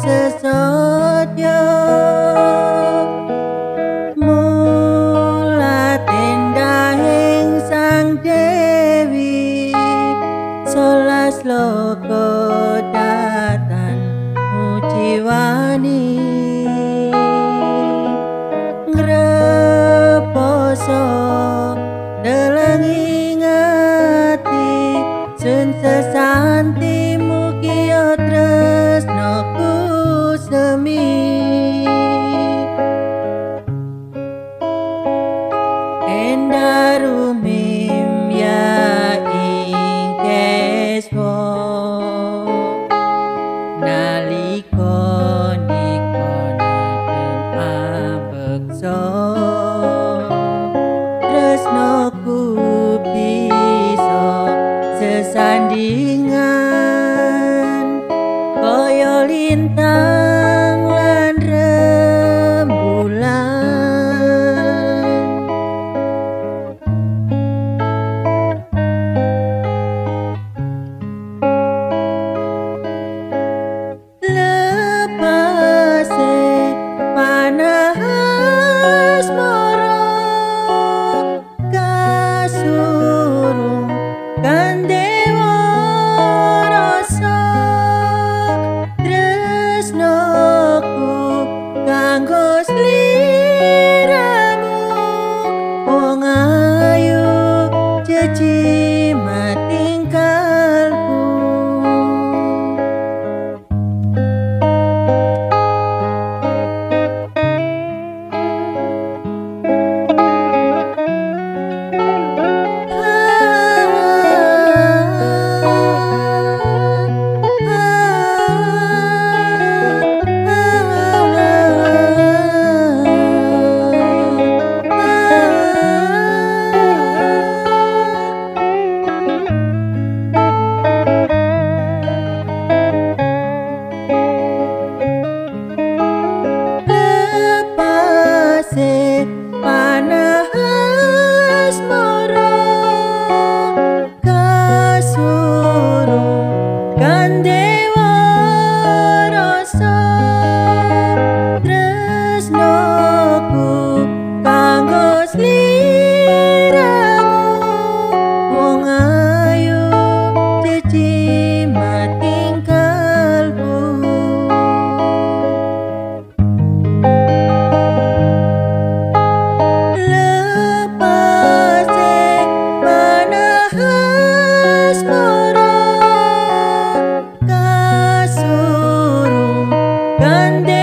sesotya, mulat endahing sang dewi, Solah slaga datan nguciwani, ngreposo delengi ngati sun sesanti mugia tresnaku semi, endah rumim ya ing keswo, nalika nikone ambeksa, tresnaku bisa sesandingan kaya lintang lan rembulan. Lepase panah asmara kasurung Gandhewa rasa, tresnaku kanggo sliramu, wong ayu jejimah tingkalku. Lepase panah asmara kasurung Gandhewa rasa, tresnaku kanggo sliramu, wong ayu jejimah tingkalku. Lepase panah asmara kasurung Gandhewa